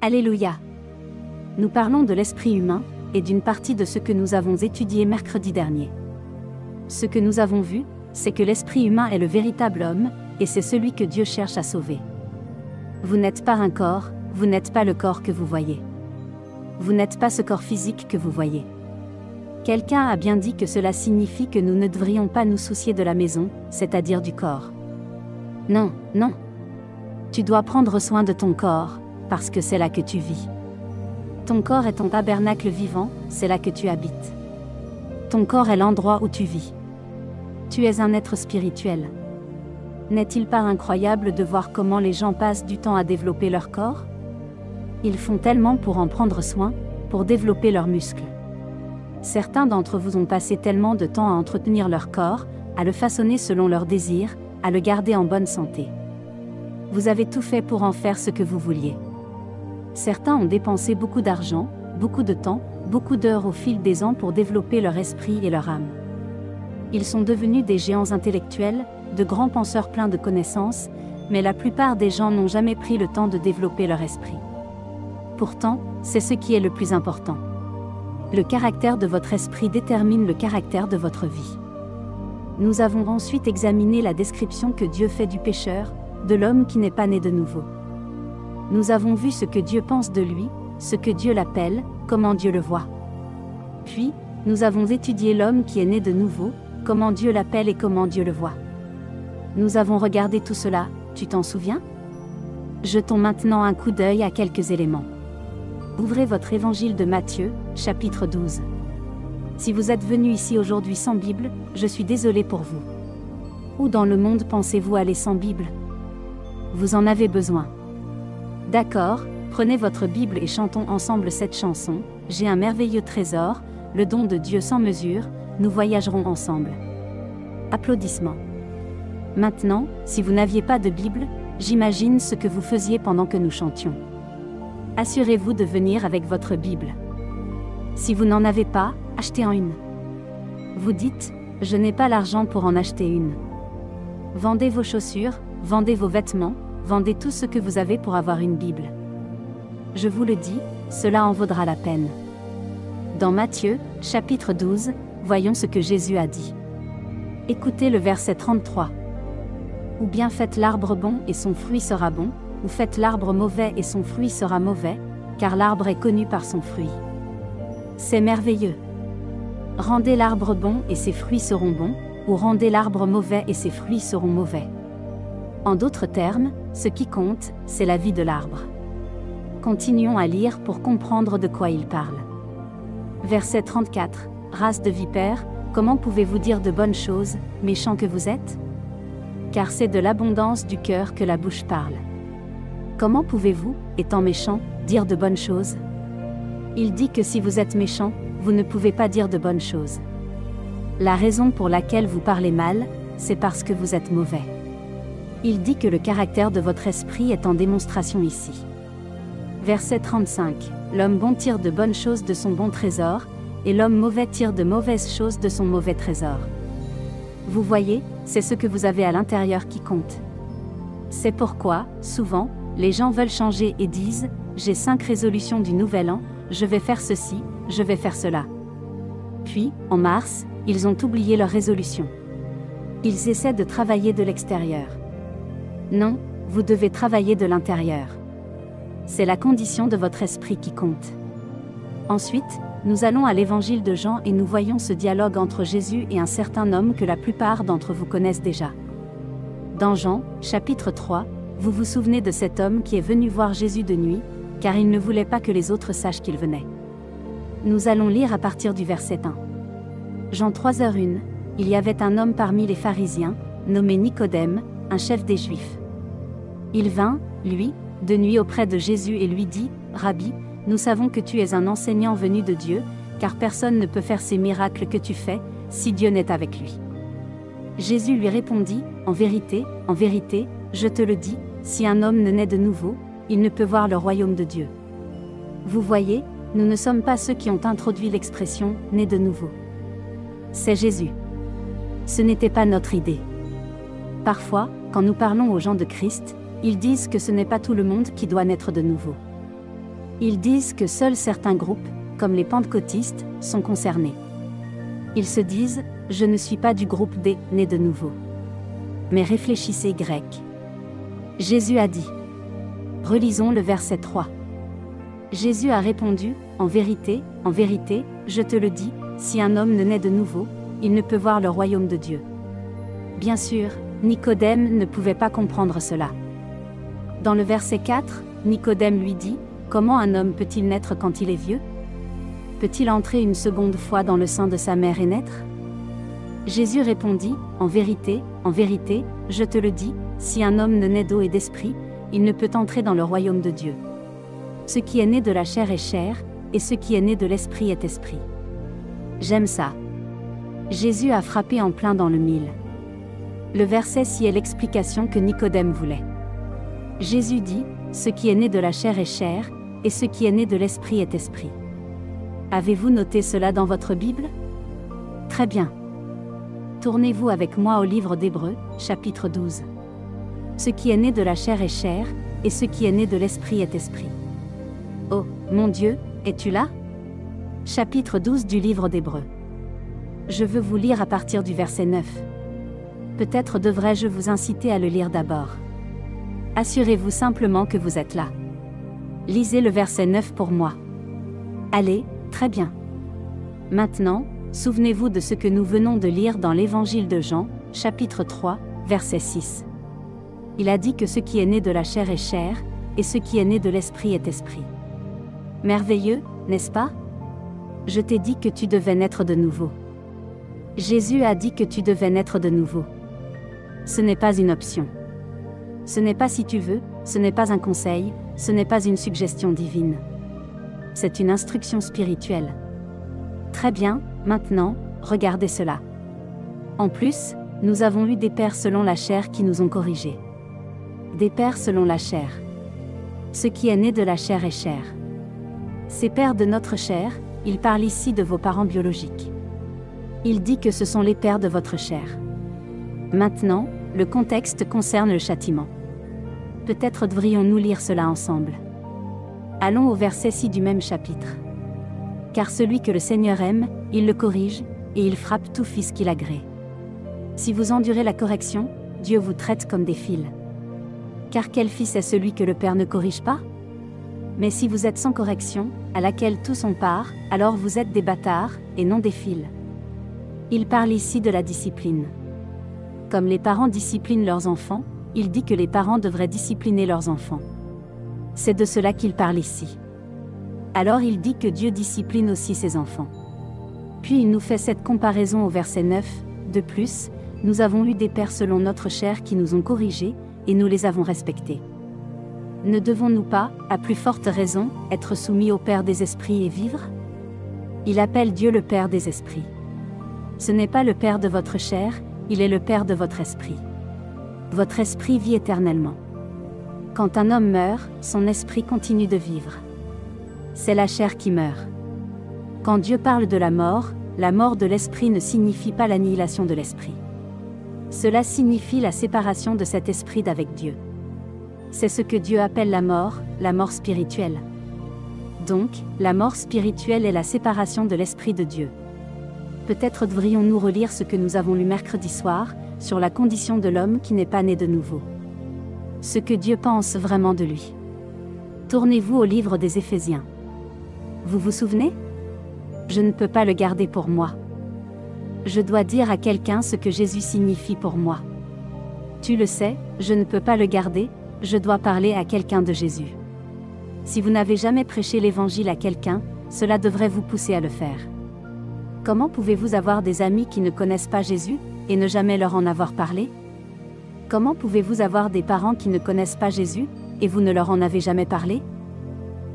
Alléluia. Nous parlons de l'esprit humain, et d'une partie de ce que nous avons étudié mercredi dernier. Ce que nous avons vu, c'est que l'esprit humain est le véritable homme, et c'est celui que Dieu cherche à sauver. Vous n'êtes pas un corps, vous n'êtes pas le corps que vous voyez. Vous n'êtes pas ce corps physique que vous voyez. Quelqu'un a bien dit que cela signifie que nous ne devrions pas nous soucier de la maison, c'est-à-dire du corps. Non, non. Tu dois prendre soin de ton corps, parce que c'est là que tu vis. Ton corps est ton tabernacle vivant, c'est là que tu habites. Ton corps est l'endroit où tu vis. Tu es un être spirituel. N'est-il pas incroyable de voir comment les gens passent du temps à développer leur corps? Ils font tellement pour en prendre soin, pour développer leurs muscles. Certains d'entre vous ont passé tellement de temps à entretenir leur corps, à le façonner selon leurs désirs, à le garder en bonne santé. Vous avez tout fait pour en faire ce que vous vouliez. Certains ont dépensé beaucoup d'argent, beaucoup de temps, beaucoup d'heures au fil des ans pour développer leur esprit et leur âme. Ils sont devenus des géants intellectuels, de grands penseurs pleins de connaissances, mais la plupart des gens n'ont jamais pris le temps de développer leur esprit. Pourtant, c'est ce qui est le plus important. Le caractère de votre esprit détermine le caractère de votre vie. Nous avons ensuite examiné la description que Dieu fait du pécheur, de l'homme qui n'est pas né de nouveau. Nous avons vu ce que Dieu pense de lui, ce que Dieu l'appelle, comment Dieu le voit. Puis, nous avons étudié l'homme qui est né de nouveau, comment Dieu l'appelle et comment Dieu le voit. Nous avons regardé tout cela, tu t'en souviens? Jetons maintenant un coup d'œil à quelques éléments. Ouvrez votre évangile de Matthieu, chapitre 12. Si vous êtes venu ici aujourd'hui sans Bible, je suis désolé pour vous. Où dans le monde pensez-vous aller sans Bible? Vous en avez besoin. D'accord, prenez votre Bible et chantons ensemble cette chanson, J'ai un merveilleux trésor, le don de Dieu sans mesure, nous voyagerons ensemble. Applaudissements. Maintenant, si vous n'aviez pas de Bible, j'imagine ce que vous faisiez pendant que nous chantions. Assurez-vous de venir avec votre Bible. Si vous n'en avez pas, achetez-en une. Vous dites, je n'ai pas l'argent pour en acheter une. Vendez vos chaussures, vendez vos vêtements, vendez tout ce que vous avez pour avoir une Bible. Je vous le dis, cela en vaudra la peine. Dans Matthieu, chapitre 12, voyons ce que Jésus a dit. Écoutez le verset 33. Ou bien faites l'arbre bon et son fruit sera bon, ou faites l'arbre mauvais et son fruit sera mauvais, car l'arbre est connu par son fruit. C'est merveilleux. Rendez l'arbre bon et ses fruits seront bons, ou rendez l'arbre mauvais et ses fruits seront mauvais. En d'autres termes, ce qui compte, c'est la vie de l'arbre. Continuons à lire pour comprendre de quoi il parle. Verset 34. Race de vipères, comment pouvez-vous dire de bonnes choses, méchants que vous êtes? Car c'est de l'abondance du cœur que la bouche parle. Comment pouvez-vous, étant méchant, dire de bonnes choses? Il dit que si vous êtes méchant, vous ne pouvez pas dire de bonnes choses. La raison pour laquelle vous parlez mal, c'est parce que vous êtes mauvais. Il dit que le caractère de votre esprit est en démonstration ici. Verset 35. L'homme bon tire de bonnes choses de son bon trésor, et l'homme mauvais tire de mauvaises choses de son mauvais trésor. Vous voyez, c'est ce que vous avez à l'intérieur qui compte. C'est pourquoi, souvent, les gens veulent changer et disent, j'ai 5 résolutions du nouvel an, je vais faire ceci, je vais faire cela. Puis, en mars, ils ont oublié leurs résolutions. Ils essaient de travailler de l'extérieur. Non, vous devez travailler de l'intérieur. C'est la condition de votre esprit qui compte. Ensuite, nous allons à l'évangile de Jean et nous voyons ce dialogue entre Jésus et un certain homme que la plupart d'entre vous connaissent déjà. Dans Jean, chapitre 3, vous vous souvenez de cet homme qui est venu voir Jésus de nuit, car il ne voulait pas que les autres sachent qu'il venait. Nous allons lire à partir du verset 1. Jean 3h01, il y avait un homme parmi les pharisiens, nommé Nicodème, un chef des Juifs. Il vint, lui, de nuit auprès de Jésus et lui dit, « Rabbi, nous savons que tu es un enseignant venu de Dieu, car personne ne peut faire ces miracles que tu fais, si Dieu n'est avec lui. » Jésus lui répondit, « En vérité, je te le dis, si un homme ne naît de nouveau, il ne peut voir le royaume de Dieu. » Vous voyez, nous ne sommes pas ceux qui ont introduit l'expression « né de nouveau ». C'est Jésus. Ce n'était pas notre idée. Parfois, quand nous parlons aux gens de Christ, ils disent que ce n'est pas tout le monde qui doit naître de nouveau. Ils disent que seuls certains groupes, comme les pentecôtistes, sont concernés. Ils se disent, je ne suis pas du groupe des nés de nouveau. Mais réfléchissez grec. Jésus a dit. Relisons le verset 3. Jésus a répondu, en vérité, je te le dis, si un homme ne naît de nouveau, il ne peut voir le royaume de Dieu. Bien sûr, Nicodème ne pouvait pas comprendre cela. Dans le verset 4, Nicodème lui dit, comment un homme peut-il naître quand il est vieux? Peut-il entrer une seconde fois dans le sein de sa mère et naître? Jésus répondit, en vérité, je te le dis, si un homme ne naît d'eau et d'esprit, il ne peut entrer dans le royaume de Dieu. Ce qui est né de la chair est chair, et ce qui est né de l'esprit est esprit. J'aime ça. Jésus a frappé en plein dans le mille. Le verset-ci est l'explication que Nicodème voulait. Jésus dit, ce qui est né de la chair est chair, et ce qui est né de l'esprit est esprit. Avez-vous noté cela dans votre Bible? Très bien. Tournez-vous avec moi au livre d'Hébreux, chapitre 12. Ce qui est né de la chair est chair, et ce qui est né de l'esprit est esprit. Oh, mon Dieu, es-tu là? Chapitre 12 du livre d'Hébreux. Je veux vous lire à partir du verset 9. Peut-être devrais-je vous inciter à le lire d'abord. Assurez-vous simplement que vous êtes là. Lisez le verset 9 pour moi. Allez, très bien. Maintenant, souvenez-vous de ce que nous venons de lire dans l'évangile de Jean, chapitre 3, verset 6. Il a dit que ce qui est né de la chair est chair, et ce qui est né de l'esprit est esprit. Merveilleux, n'est-ce pas? Je t'ai dit que tu devais naître de nouveau. Jésus a dit que tu devais naître de nouveau. Ce n'est pas une option. Ce n'est pas si tu veux, ce n'est pas un conseil, ce n'est pas une suggestion divine. C'est une instruction spirituelle. Très bien, maintenant, regardez cela. En plus, nous avons eu des pères selon la chair qui nous ont corrigés. Des pères selon la chair. Ce qui est né de la chair est chair. Ces pères de notre chair, il parle ici de vos parents biologiques. Il dit que ce sont les pères de votre chair. Maintenant, le contexte concerne le châtiment. Peut-être devrions-nous lire cela ensemble. Allons au verset 6 du même chapitre. Car celui que le Seigneur aime, il le corrige, et il frappe tout fils qu'il agrée. Si vous endurez la correction, Dieu vous traite comme des fils. Car quel fils est celui que le Père ne corrige pas? Mais si vous êtes sans correction, à laquelle tous ont part, alors vous êtes des bâtards, et non des fils. Il parle ici de la discipline. Comme les parents disciplinent leurs enfants, il dit que les parents devraient discipliner leurs enfants. C'est de cela qu'il parle ici. Alors il dit que Dieu discipline aussi ses enfants. Puis il nous fait cette comparaison au verset 9, de plus, nous avons eu des pères selon notre chair qui nous ont corrigés, et nous les avons respectés. Ne devons-nous pas, à plus forte raison, être soumis au Père des esprits et vivre? Il appelle Dieu le Père des esprits. Ce n'est pas le Père de votre chair, il est le Père de votre esprit. Votre esprit vit éternellement. Quand un homme meurt, son esprit continue de vivre. C'est la chair qui meurt. Quand Dieu parle de la mort de l'esprit ne signifie pas l'annihilation de l'esprit. Cela signifie la séparation de cet esprit d'avec Dieu. C'est ce que Dieu appelle la mort spirituelle. Donc, la mort spirituelle est la séparation de l'esprit de Dieu. Peut-être devrions-nous relire ce que nous avons lu mercredi soir, sur la condition de l'homme qui n'est pas né de nouveau. Ce que Dieu pense vraiment de lui. Tournez-vous au livre des Éphésiens. Vous vous souvenez? Je ne peux pas le garder pour moi. Je dois dire à quelqu'un ce que Jésus signifie pour moi. Tu le sais, je ne peux pas le garder, je dois parler à quelqu'un de Jésus. Si vous n'avez jamais prêché l'évangile à quelqu'un, cela devrait vous pousser à le faire. Comment pouvez-vous avoir des amis qui ne connaissent pas Jésus, et ne jamais leur en avoir parlé? Comment pouvez-vous avoir des parents qui ne connaissent pas Jésus, et vous ne leur en avez jamais parlé?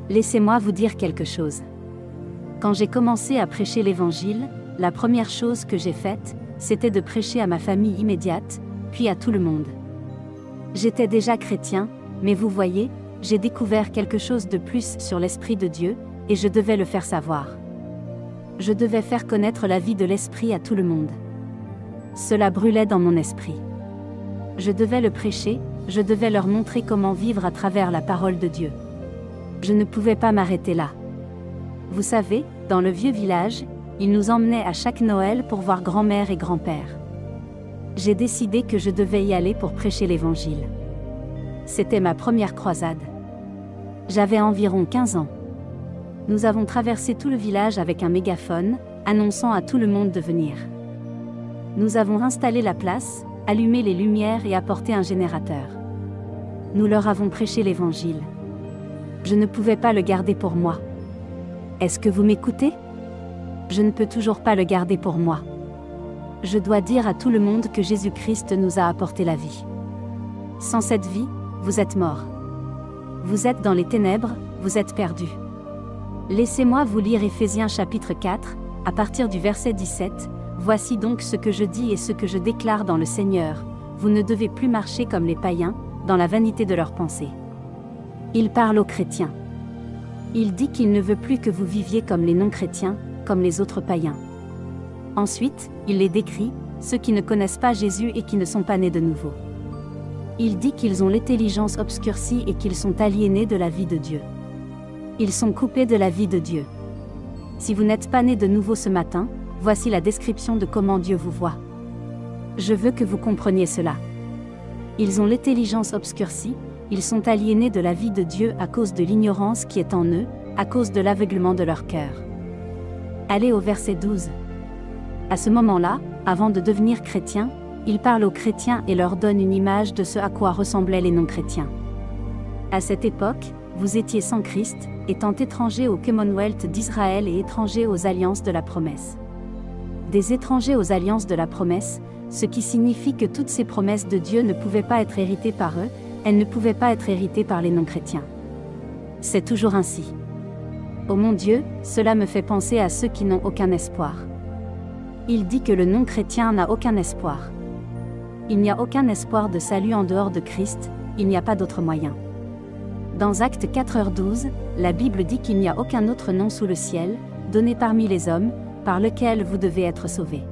Laissez-moi vous dire quelque chose. Quand j'ai commencé à prêcher l'évangile, la première chose que j'ai faite, c'était de prêcher à ma famille immédiate, puis à tout le monde. J'étais déjà chrétien, mais vous voyez, j'ai découvert quelque chose de plus sur l'Esprit de Dieu, et je devais le faire savoir. Je devais faire connaître la vie de l'Esprit à tout le monde. Cela brûlait dans mon esprit. Je devais le prêcher, je devais leur montrer comment vivre à travers la parole de Dieu. Je ne pouvais pas m'arrêter là. Vous savez, dans le vieux village, ils nous emmenaient à chaque Noël pour voir grand-mère et grand-père. J'ai décidé que je devais y aller pour prêcher l'Évangile. C'était ma première croisade. J'avais environ 15 ans. Nous avons traversé tout le village avec un mégaphone, annonçant à tout le monde de venir. Nous avons installé la place, allumé les lumières et apporté un générateur. Nous leur avons prêché l'Évangile. Je ne pouvais pas le garder pour moi. Est-ce que vous m'écoutez? Je ne peux toujours pas le garder pour moi. Je dois dire à tout le monde que Jésus-Christ nous a apporté la vie. Sans cette vie, vous êtes morts. Vous êtes dans les ténèbres, vous êtes perdus. Laissez-moi vous lire Éphésiens chapitre 4, à partir du verset 17. Voici donc ce que je dis et ce que je déclare dans le Seigneur, vous ne devez plus marcher comme les païens, dans la vanité de leurs pensées. Il parle aux chrétiens. Il dit qu'il ne veut plus que vous viviez comme les non-chrétiens, comme les autres païens. Ensuite, il les décrit, ceux qui ne connaissent pas Jésus et qui ne sont pas nés de nouveau. Il dit qu'ils ont l'intelligence obscurcie et qu'ils sont aliénés de la vie de Dieu. Ils sont coupés de la vie de Dieu. Si vous n'êtes pas nés de nouveau ce matin, voici la description de comment Dieu vous voit. Je veux que vous compreniez cela. Ils ont l'intelligence obscurcie, ils sont aliénés de la vie de Dieu à cause de l'ignorance qui est en eux, à cause de l'aveuglement de leur cœur. Allez au verset 12. À ce moment-là, avant de devenir chrétiens, il parle aux chrétiens et leur donne une image de ce à quoi ressemblaient les non-chrétiens. À cette époque, vous étiez sans Christ, étant étrangers au Commonwealth d'Israël et étrangers aux alliances de la promesse. Des étrangers aux alliances de la promesse, ce qui signifie que toutes ces promesses de Dieu ne pouvaient pas être héritées par eux, elles ne pouvaient pas être héritées par les non-chrétiens. C'est toujours ainsi. Oh mon Dieu, cela me fait penser à ceux qui n'ont aucun espoir. Il dit que le non-chrétien n'a aucun espoir. Il n'y a aucun espoir de salut en dehors de Christ, il n'y a pas d'autre moyen. Dans Actes 4h12, la Bible dit qu'il n'y a aucun autre nom sous le ciel, donné parmi les hommes, par lequel vous devez être sauvés.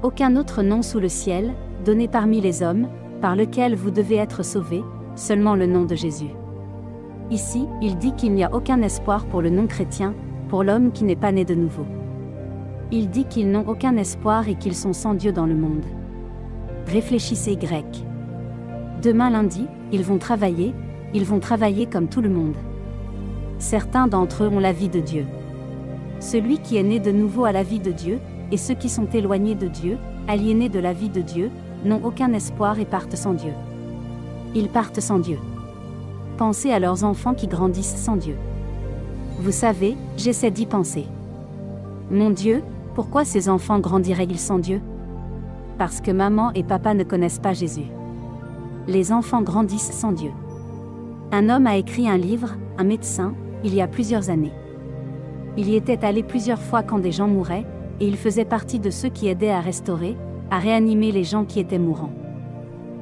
Aucun autre nom sous le ciel, donné parmi les hommes, par lequel vous devez être sauvés, seulement le nom de Jésus. Ici, il dit qu'il n'y a aucun espoir pour le non-chrétien, pour l'homme qui n'est pas né de nouveau. Il dit qu'ils n'ont aucun espoir et qu'ils sont sans Dieu dans le monde. Réfléchissez grec. Demain lundi, ils vont travailler comme tout le monde. Certains d'entre eux ont la vie de Dieu. Celui qui est né de nouveau a la vie de Dieu, et ceux qui sont éloignés de Dieu, aliénés de la vie de Dieu, n'ont aucun espoir et partent sans Dieu. Ils partent sans Dieu. Pensez à leurs enfants qui grandissent sans Dieu. Vous savez, j'essaie d'y penser. Mon Dieu, pourquoi ces enfants grandiraient-ils sans Dieu? Parce que maman et papa ne connaissent pas Jésus. Les enfants grandissent sans Dieu. Un homme a écrit un livre, un médecin, il y a plusieurs années. Il y était allé plusieurs fois quand des gens mouraient, et il faisait partie de ceux qui aidaient à restaurer, à réanimer les gens qui étaient mourants.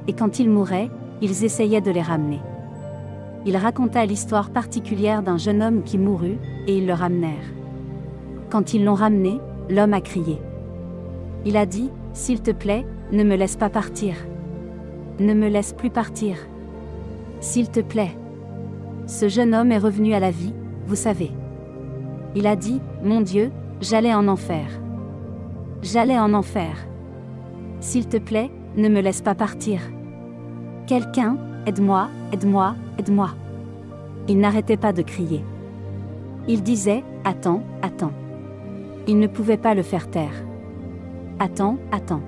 Et quand ils mouraient, ils essayaient de les ramener. Il raconta l'histoire particulière d'un jeune homme qui mourut, et ils le ramenèrent. Quand ils l'ont ramené, l'homme a crié. Il a dit, « S'il te plaît, ne me laisse pas partir. Ne me laisse plus partir. S'il te plaît. » Ce jeune homme est revenu à la vie, vous savez. Il a dit, « Mon Dieu, j'allais en enfer. J'allais en enfer. S'il te plaît, ne me laisse pas partir. Quelqu'un, aide-moi, aide-moi, aide-moi. » Il n'arrêtait pas de crier. Il disait, « Attends, attends. » Il ne pouvait pas le faire taire. « Attends, attends.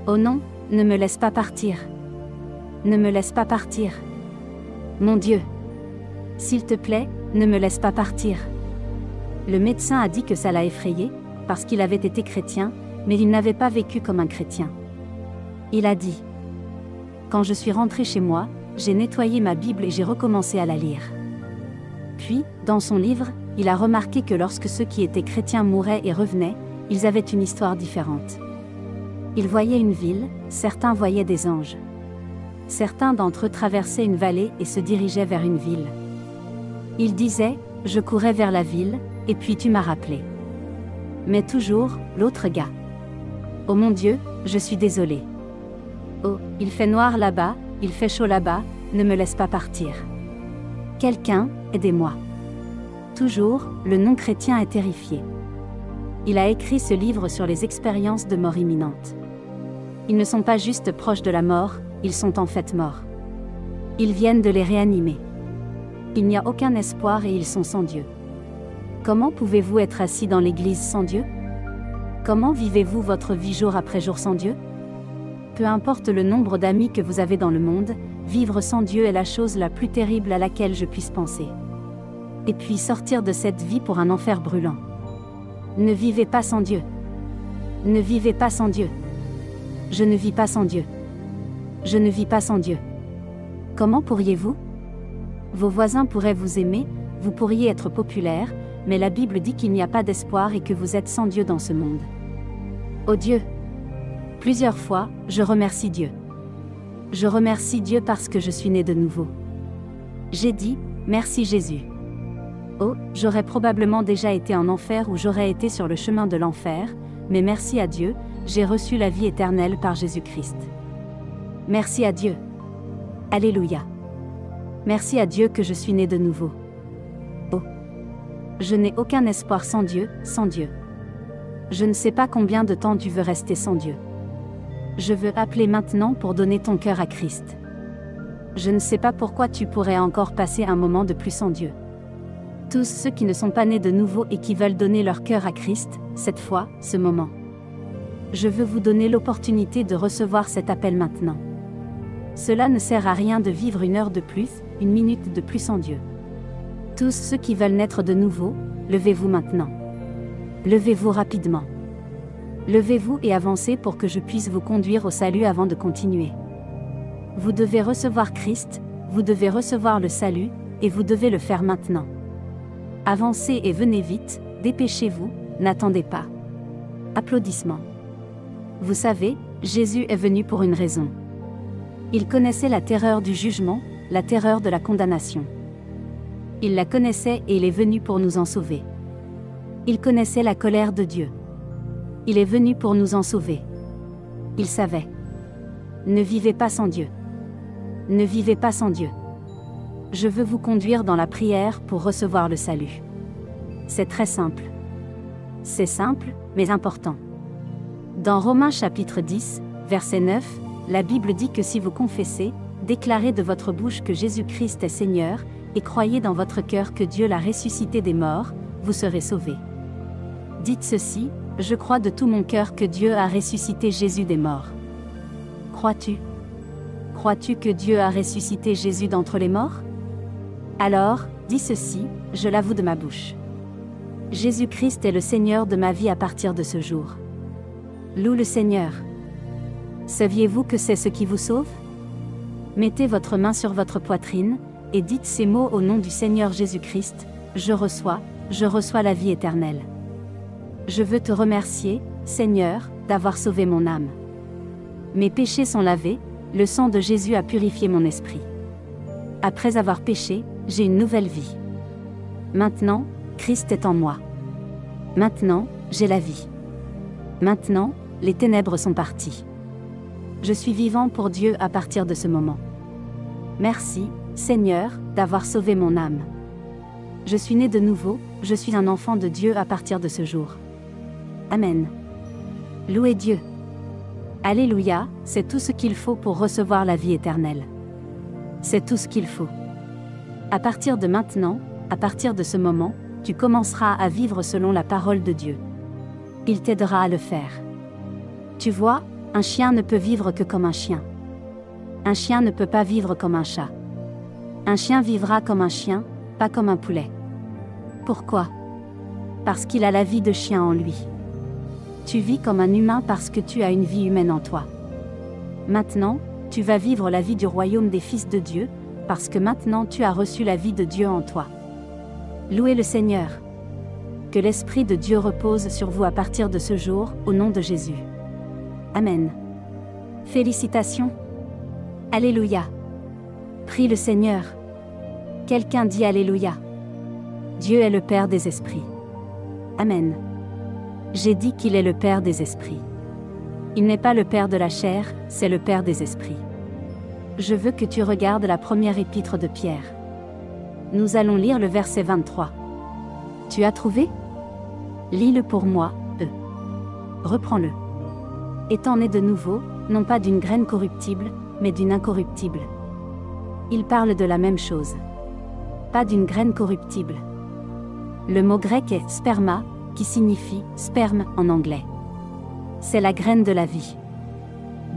Oh non, ne me laisse pas partir. Ne me laisse pas partir. Mon Dieu. S'il te plaît, ne me laisse pas partir. » Le médecin a dit que ça l'a effrayé, parce qu'il avait été chrétien, mais il n'avait pas vécu comme un chrétien. Il a dit, « Quand je suis rentré chez moi, j'ai nettoyé ma Bible et j'ai recommencé à la lire. » Puis, dans son livre, il a remarqué que lorsque ceux qui étaient chrétiens mouraient et revenaient, ils avaient une histoire différente. Ils voyaient une ville, certains voyaient des anges. Certains d'entre eux traversaient une vallée et se dirigeaient vers une ville. Ils disaient, « Je courais vers la ville, et puis tu m'as rappelé. » Mais toujours, l'autre gars. « Oh mon Dieu, je suis désolé. Oh, il fait noir là-bas, il fait chaud là-bas, ne me laisse pas partir. » Quelqu'un, aidez-moi. Toujours, le non-chrétien est terrifié. Il a écrit ce livre sur les expériences de mort imminente. Ils ne sont pas juste proches de la mort, ils sont en fait morts. Ils viennent de les réanimer. Il n'y a aucun espoir et ils sont sans Dieu. Comment pouvez-vous être assis dans l'église sans Dieu? Comment vivez-vous votre vie jour après jour sans Dieu? Peu importe le nombre d'amis que vous avez dans le monde, vivre sans Dieu est la chose la plus terrible à laquelle je puisse penser. Et puis sortir de cette vie pour un enfer brûlant. Ne vivez pas sans Dieu. Ne vivez pas sans Dieu. Je ne vis pas sans Dieu. Je ne vis pas sans Dieu. Comment pourriez-vous? Vos voisins pourraient vous aimer, vous pourriez être populaire, mais la Bible dit qu'il n'y a pas d'espoir et que vous êtes sans Dieu dans ce monde. Oh Dieu! Plusieurs fois, je remercie Dieu. Je remercie Dieu parce que je suis né de nouveau. J'ai dit, merci Jésus. Oh, j'aurais probablement déjà été en enfer ou j'aurais été sur le chemin de l'enfer, mais merci à Dieu, j'ai reçu la vie éternelle par Jésus-Christ. Merci à Dieu. Alléluia. Merci à Dieu que je suis né de nouveau. Oh. Je n'ai aucun espoir sans Dieu, sans Dieu. Je ne sais pas combien de temps tu veux rester sans Dieu. Je veux appeler maintenant pour donner ton cœur à Christ. Je ne sais pas pourquoi tu pourrais encore passer un moment de plus sans Dieu. Tous ceux qui ne sont pas nés de nouveau et qui veulent donner leur cœur à Christ, cette fois, ce moment. Je veux vous donner l'opportunité de recevoir cet appel maintenant. Cela ne sert à rien de vivre une heure de plus, une minute de plus sans Dieu. Tous ceux qui veulent naître de nouveau, levez-vous maintenant. Levez-vous rapidement. Levez-vous et avancez pour que je puisse vous conduire au salut avant de continuer. Vous devez recevoir Christ, vous devez recevoir le salut, et vous devez le faire maintenant. Avancez et venez vite, dépêchez-vous, n'attendez pas. Applaudissements. Vous savez, Jésus est venu pour une raison. Il connaissait la terreur du jugement, la terreur de la condamnation. Il la connaissait et il est venu pour nous en sauver. Il connaissait la colère de Dieu. Il est venu pour nous en sauver. Il savait. Ne vivez pas sans Dieu. Ne vivez pas sans Dieu. Je veux vous conduire dans la prière pour recevoir le salut. C'est très simple. C'est simple, mais important. Dans Romains chapitre 10, verset 9, la Bible dit que si vous confessez, déclarez de votre bouche que Jésus-Christ est Seigneur, et croyez dans votre cœur que Dieu l'a ressuscité des morts, vous serez sauvés. Dites ceci, je crois de tout mon cœur que Dieu a ressuscité Jésus des morts. Crois-tu? Crois-tu que Dieu a ressuscité Jésus d'entre les morts? Alors, dis ceci, je l'avoue de ma bouche. Jésus-Christ est le Seigneur de ma vie à partir de ce jour. Loue le Seigneur. Saviez-vous que c'est ce qui vous sauve? Mettez votre main sur votre poitrine, et dites ces mots au nom du Seigneur Jésus-Christ, je reçois la vie éternelle. Je veux te remercier, Seigneur, d'avoir sauvé mon âme. Mes péchés sont lavés, le sang de Jésus a purifié mon esprit. Après avoir péché, j'ai une nouvelle vie. Maintenant, Christ est en moi. Maintenant, j'ai la vie. Maintenant, les ténèbres sont parties. Je suis vivant pour Dieu à partir de ce moment. Merci, Seigneur, d'avoir sauvé mon âme. Je suis né de nouveau, je suis un enfant de Dieu à partir de ce jour. Amen. Louez Dieu. Alléluia, c'est tout ce qu'il faut pour recevoir la vie éternelle. C'est tout ce qu'il faut. À partir de maintenant, à partir de ce moment, tu commenceras à vivre selon la parole de Dieu. Il t'aidera à le faire. Tu vois, un chien ne peut vivre que comme un chien. Un chien ne peut pas vivre comme un chat. Un chien vivra comme un chien, pas comme un poulet. Pourquoi? Parce qu'il a la vie de chien en lui. Tu vis comme un humain parce que tu as une vie humaine en toi. Maintenant, tu vas vivre la vie du royaume des fils de Dieu, parce que maintenant tu as reçu la vie de Dieu en toi. Louez le Seigneur. Que l'Esprit de Dieu repose sur vous à partir de ce jour, au nom de Jésus. Amen. Félicitations. Alléluia. Prie le Seigneur. Quelqu'un dit Alléluia. Dieu est le Père des esprits. Amen. J'ai dit qu'il est le Père des esprits. Il n'est pas le Père de la chair, c'est le Père des esprits. Je veux que tu regardes la première épître de Pierre. Nous allons lire le verset 23. Tu as trouvé? Lis-le pour moi, Reprends-le. Étant né de nouveau, non pas d'une graine corruptible, mais d'une incorruptible. Il parle de la même chose. Pas d'une graine corruptible. Le mot grec est sperma, qui signifie sperme en anglais. C'est la graine de la vie.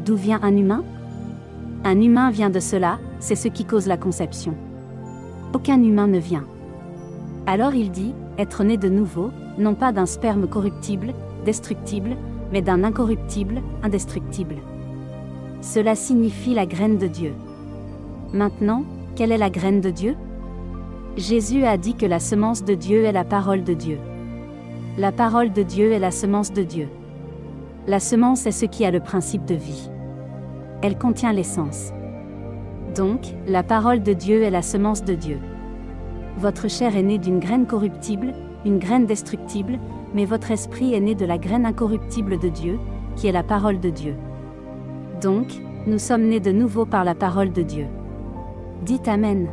D'où vient un humain? Un humain vient de cela, c'est ce qui cause la conception. Aucun humain ne vient. Alors il dit, être né de nouveau, non pas d'un sperme corruptible, destructible, mais d'un incorruptible, indestructible. Cela signifie la graine de Dieu. Maintenant, quelle est la graine de Dieu? Jésus a dit que la semence de Dieu est la parole de Dieu. La parole de Dieu est la semence de Dieu. La semence est ce qui a le principe de vie. Elle contient l'essence. Donc, la parole de Dieu est la semence de Dieu. Votre chair est née d'une graine corruptible, une graine destructible, mais votre esprit est né de la graine incorruptible de Dieu, qui est la parole de Dieu. Donc, nous sommes nés de nouveau par la parole de Dieu. Dites Amen.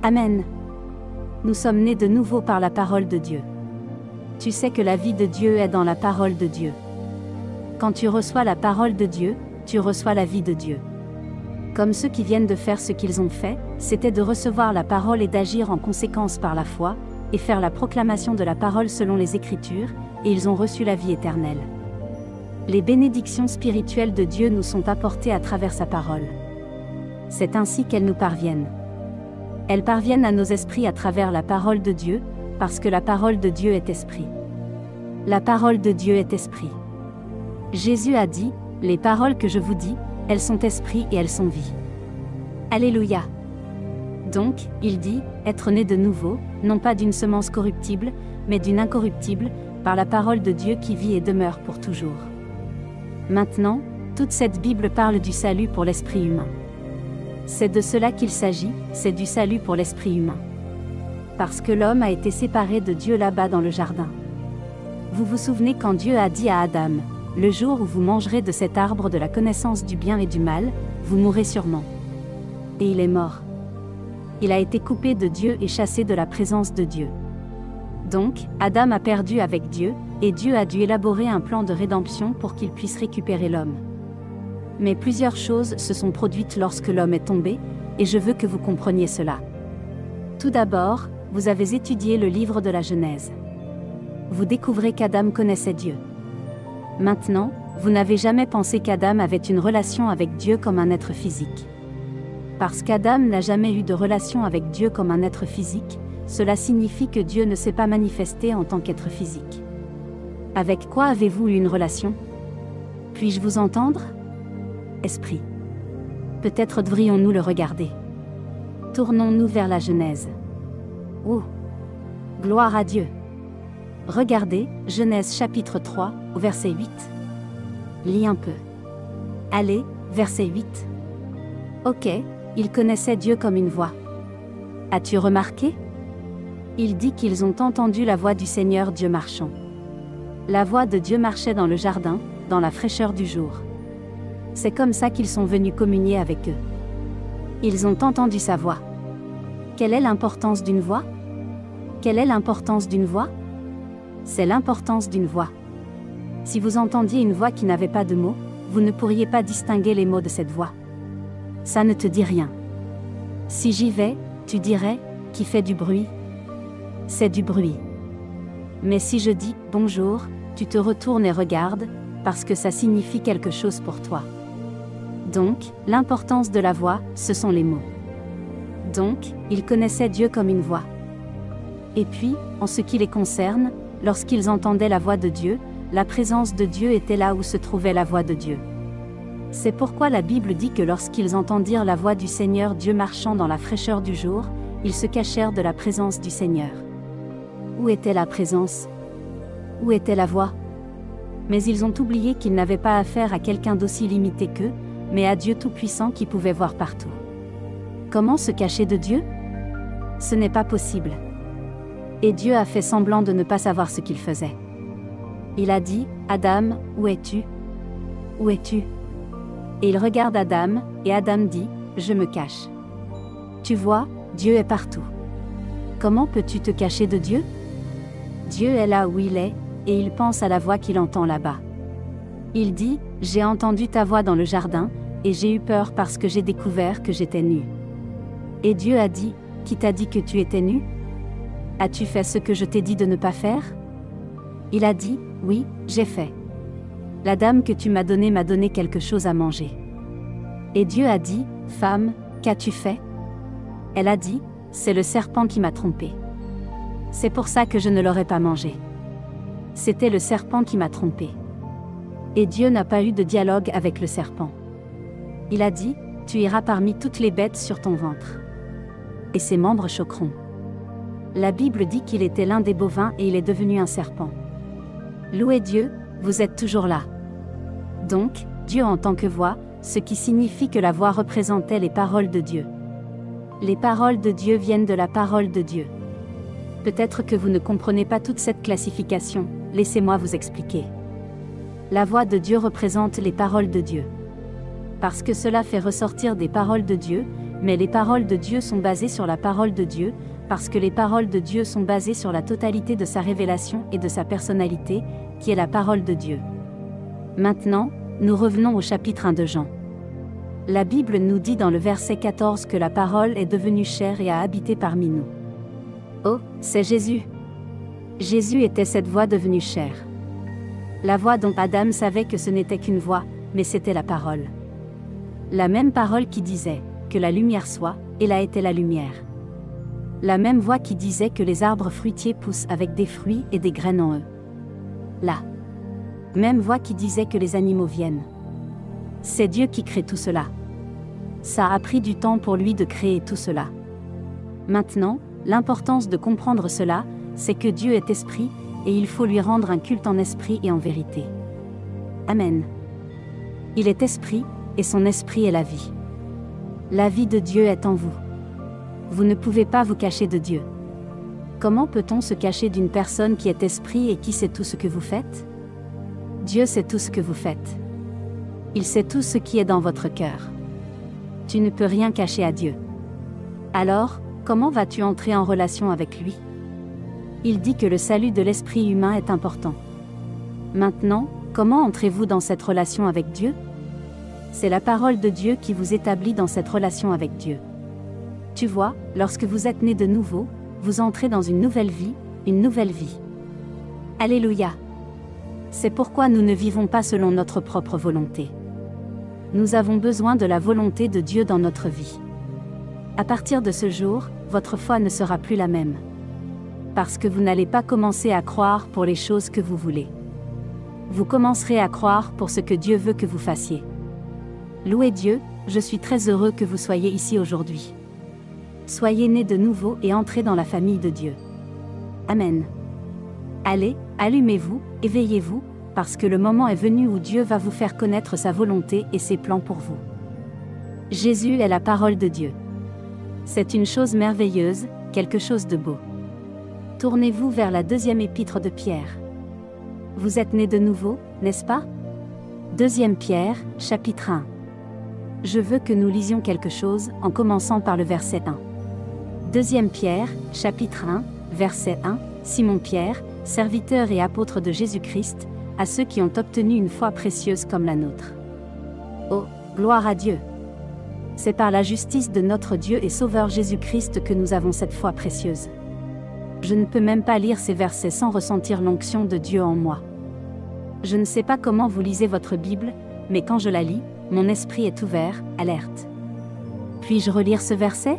Amen. Nous sommes nés de nouveau par la parole de Dieu. Tu sais que la vie de Dieu est dans la parole de Dieu. Quand tu reçois la parole de Dieu, tu reçois la vie de Dieu. Comme ceux qui viennent de faire ce qu'ils ont fait, c'était de recevoir la parole et d'agir en conséquence par la foi, et faire la proclamation de la parole selon les Écritures, et ils ont reçu la vie éternelle. Les bénédictions spirituelles de Dieu nous sont apportées à travers sa parole. C'est ainsi qu'elles nous parviennent. Elles parviennent à nos esprits à travers la parole de Dieu, parce que la parole de Dieu est esprit. La parole de Dieu est esprit. Jésus a dit, « Les paroles que je vous dis, elles sont esprit et elles sont vie. » Alléluia. Donc, il dit, être né de nouveau, non pas d'une semence corruptible, mais d'une incorruptible, par la parole de Dieu qui vit et demeure pour toujours. Maintenant, toute cette Bible parle du salut pour l'esprit humain. C'est de cela qu'il s'agit, c'est du salut pour l'esprit humain. Parce que l'homme a été séparé de Dieu là-bas dans le jardin. Vous vous souvenez quand Dieu a dit à Adam, « Le jour où vous mangerez de cet arbre de la connaissance du bien et du mal, vous mourrez sûrement. » Et il est mort. Il a été coupé de Dieu et chassé de la présence de Dieu. Donc, Adam a perdu avec Dieu, et Dieu a dû élaborer un plan de rédemption pour qu'il puisse récupérer l'homme. Mais plusieurs choses se sont produites lorsque l'homme est tombé, et je veux que vous compreniez cela. Tout d'abord, vous avez étudié le livre de la Genèse. Vous découvrez qu'Adam connaissait Dieu. Maintenant, vous n'avez jamais pensé qu'Adam avait une relation avec Dieu comme un être physique. Parce qu'Adam n'a jamais eu de relation avec Dieu comme un être physique, cela signifie que Dieu ne s'est pas manifesté en tant qu'être physique. Avec quoi avez-vous eu une relation? Puis-je vous entendre? Esprit. Peut-être devrions-nous le regarder. Tournons-nous vers la Genèse. Oh! Gloire à Dieu! Regardez, Genèse chapitre 3, au verset 8. Lis un peu. Allez, verset 8. Ok, ils connaissaient Dieu comme une voix. As-tu remarqué? Il dit qu'ils ont entendu la voix du Seigneur Dieu marchant. La voix de Dieu marchait dans le jardin, dans la fraîcheur du jour. C'est comme ça qu'ils sont venus communier avec eux. Ils ont entendu sa voix. Quelle est l'importance d'une voix? Quelle est l'importance d'une voix? C'est l'importance d'une voix. Si vous entendiez une voix qui n'avait pas de mots, vous ne pourriez pas distinguer les mots de cette voix. Ça ne te dit rien. Si j'y vais, tu dirais, qui fait du bruit? C'est du bruit. Mais si je dis « bonjour », tu te retournes et regardes, parce que ça signifie quelque chose pour toi. Donc, l'importance de la voix, ce sont les mots. Donc, ils connaissaient Dieu comme une voix. Et puis, en ce qui les concerne, lorsqu'ils entendaient la voix de Dieu, la présence de Dieu était là où se trouvait la voix de Dieu. C'est pourquoi la Bible dit que lorsqu'ils entendirent la voix du Seigneur Dieu marchant dans la fraîcheur du jour, ils se cachèrent de la présence du Seigneur. Où était la présence? Où était la voix? Mais ils ont oublié qu'ils n'avaient pas affaire à quelqu'un d'aussi limité qu'eux, mais à Dieu Tout-Puissant qui pouvait voir partout. Comment se cacher de Dieu? Ce n'est pas possible. Et Dieu a fait semblant de ne pas savoir ce qu'il faisait. Il a dit, « Adam, où es-tu? Où es-tu » Et il regarde Adam, et Adam dit, « Je me cache. » Tu vois, Dieu est partout. Comment peux-tu te cacher de Dieu? Dieu est là où il est, et il pense à la voix qu'il entend là-bas. Il dit, « J'ai entendu ta voix dans le jardin, et j'ai eu peur parce que j'ai découvert que j'étais nu. » Et Dieu a dit, « Qui t'a dit que tu étais nu? As-tu fait ce que je t'ai dit de ne pas faire? » Il a dit, « Oui, j'ai fait. La dame que tu m'as donné quelque chose à manger. » Et Dieu a dit, « Femme, qu'as-tu fait? » Elle a dit, « C'est le serpent qui m'a trompée. C'est pour ça que je ne l'aurais pas mangé. C'était le serpent qui m'a trompée. » Et Dieu n'a pas eu de dialogue avec le serpent. Il a dit, « Tu iras parmi toutes les bêtes sur ton ventre. Et ses membres choqueront. » La Bible dit qu'il était l'un des bovins et il est devenu un serpent. Louez Dieu, vous êtes toujours là. Donc, Dieu en tant que voix, ce qui signifie que la voix représentait les paroles de Dieu. Les paroles de Dieu viennent de la parole de Dieu. Peut-être que vous ne comprenez pas toute cette classification, laissez-moi vous expliquer. La voix de Dieu représente les paroles de Dieu. Parce que cela fait ressortir des paroles de Dieu, mais les paroles de Dieu sont basées sur la parole de Dieu, parce que les paroles de Dieu sont basées sur la totalité de sa révélation et de sa personnalité, qui est la parole de Dieu. Maintenant, nous revenons au chapitre 1 de Jean. La Bible nous dit dans le verset 14 que la parole est devenue chair et a habité parmi nous. Oh, c'est Jésus. Jésus était cette voix devenue chair. La voix dont Adam savait que ce n'était qu'une voix, mais c'était la parole. La même parole qui disait « que la lumière soit », et là était la lumière. La même voix qui disait que les arbres fruitiers poussent avec des fruits et des graines en eux. La même voix qui disait que les animaux viennent. C'est Dieu qui crée tout cela. Ça a pris du temps pour lui de créer tout cela. Maintenant, l'importance de comprendre cela, c'est que Dieu est esprit, et il faut lui rendre un culte en esprit et en vérité. Amen. Il est esprit, et son esprit est la vie. La vie de Dieu est en vous. Vous ne pouvez pas vous cacher de Dieu. Comment peut-on se cacher d'une personne qui est esprit et qui sait tout ce que vous faites? Dieu sait tout ce que vous faites. Il sait tout ce qui est dans votre cœur. Tu ne peux rien cacher à Dieu. Alors, comment vas-tu entrer en relation avec lui? Il dit que le salut de l'esprit humain est important. Maintenant, comment entrez-vous dans cette relation avec Dieu? C'est la parole de Dieu qui vous établit dans cette relation avec Dieu. Tu vois, lorsque vous êtes né de nouveau, vous entrez dans une nouvelle vie, une nouvelle vie. Alléluia. C'est pourquoi nous ne vivons pas selon notre propre volonté. Nous avons besoin de la volonté de Dieu dans notre vie. À partir de ce jour, votre foi ne sera plus la même. Parce que vous n'allez pas commencer à croire pour les choses que vous voulez. Vous commencerez à croire pour ce que Dieu veut que vous fassiez. Louez Dieu, je suis très heureux que vous soyez ici aujourd'hui. Soyez nés de nouveau et entrez dans la famille de Dieu. Amen. Allez, allumez-vous, éveillez-vous, parce que le moment est venu où Dieu va vous faire connaître sa volonté et ses plans pour vous. Jésus est la parole de Dieu. C'est une chose merveilleuse, quelque chose de beau. Tournez-vous vers la deuxième épître de Pierre. Vous êtes nés de nouveau, n'est-ce pas? Deuxième Pierre, chapitre 1. Je veux que nous lisions quelque chose, en commençant par le verset 1. Deuxième Pierre, chapitre 1, verset 1, Simon-Pierre, serviteur et apôtre de Jésus-Christ, à ceux qui ont obtenu une foi précieuse comme la nôtre. Oh, gloire à Dieu! C'est par la justice de notre Dieu et Sauveur Jésus-Christ que nous avons cette foi précieuse. Je ne peux même pas lire ces versets sans ressentir l'onction de Dieu en moi. Je ne sais pas comment vous lisez votre Bible, mais quand je la lis, mon esprit est ouvert, alerte. Puis-je relire ce verset?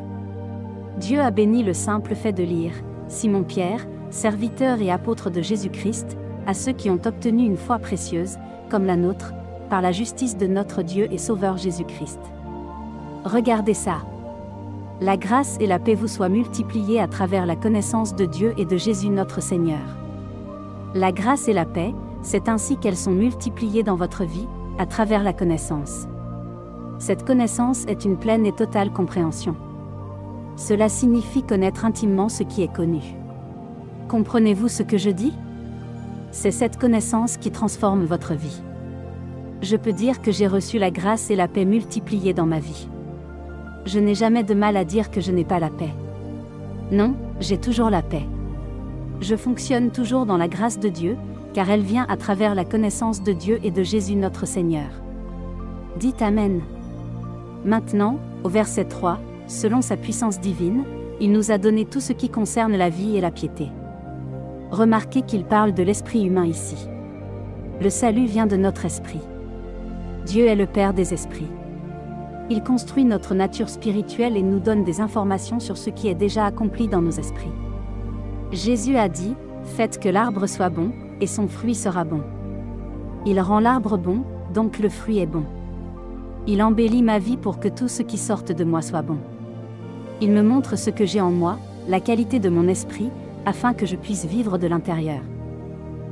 Dieu a béni le simple fait de lire, Simon-Pierre, serviteur et apôtre de Jésus-Christ, à ceux qui ont obtenu une foi précieuse, comme la nôtre, par la justice de notre Dieu et Sauveur Jésus-Christ. Regardez ça. La grâce et la paix vous soient multipliées à travers la connaissance de Dieu et de Jésus notre Seigneur. La grâce et la paix, c'est ainsi qu'elles sont multipliées dans votre vie, à travers la connaissance. Cette connaissance est une pleine et totale compréhension. Cela signifie connaître intimement ce qui est connu. Comprenez-vous ce que je dis? C'est cette connaissance qui transforme votre vie. Je peux dire que j'ai reçu la grâce et la paix multipliées dans ma vie. Je n'ai jamais de mal à dire que je n'ai pas la paix. Non, J'ai toujours la paix. Je fonctionne toujours dans la grâce de Dieu, car elle vient à travers la connaissance de Dieu et de Jésus notre Seigneur. Dites Amen. Maintenant, au verset 3, selon sa puissance divine, il nous a donné tout ce qui concerne la vie et la piété. Remarquez qu'il parle de l'esprit humain ici. Le salut vient de notre esprit. Dieu est le Père des esprits. Il construit notre nature spirituelle et nous donne des informations sur ce qui est déjà accompli dans nos esprits. Jésus a dit, « Faites que l'arbre soit bon, et son fruit sera bon. » Il rend l'arbre bon, donc le fruit est bon. Il embellit ma vie pour que tout ce qui sorte de moi soit bon. Il me montre ce que j'ai en moi, la qualité de mon esprit, afin que je puisse vivre de l'intérieur.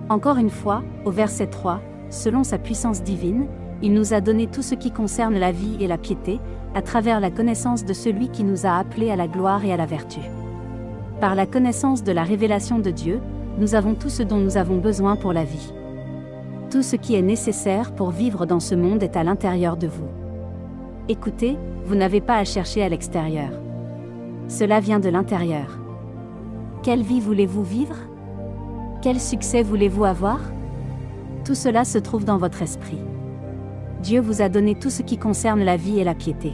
Encore une fois, au verset 3, selon sa puissance divine, il nous a donné tout ce qui concerne la vie et la piété, à travers la connaissance de celui qui nous a appelés à la gloire et à la vertu. Par la connaissance de la révélation de Dieu, nous avons tout ce dont nous avons besoin pour la vie. Tout ce qui est nécessaire pour vivre dans ce monde est à l'intérieur de vous. Écoutez, vous n'avez pas à chercher à l'extérieur. Cela vient de l'intérieur. Quelle vie voulez-vous vivre? Quel succès voulez-vous avoir? Tout cela se trouve dans votre esprit. Dieu vous a donné tout ce qui concerne la vie et la piété.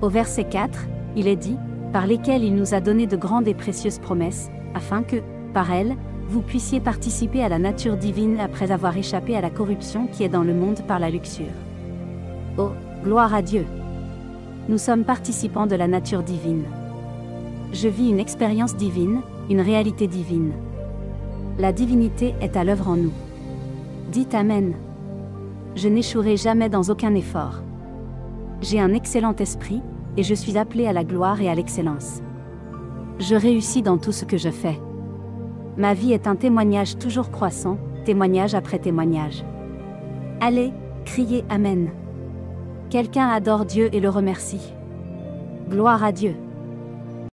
Au verset 4, il est dit, par lesquelles il nous a donné de grandes et précieuses promesses, afin que, par elles, vous puissiez participer à la nature divine après avoir échappé à la corruption qui est dans le monde par la luxure. Oh, gloire à Dieu! Nous sommes participants de la nature divine. Je vis une expérience divine, une réalité divine. La divinité est à l'œuvre en nous. Dites Amen. Je n'échouerai jamais dans aucun effort. J'ai un excellent esprit, et je suis appelé à la gloire et à l'excellence. Je réussis dans tout ce que je fais. Ma vie est un témoignage toujours croissant, témoignage après témoignage. Allez, criez Amen. Quelqu'un adore Dieu et le remercie. Gloire à Dieu.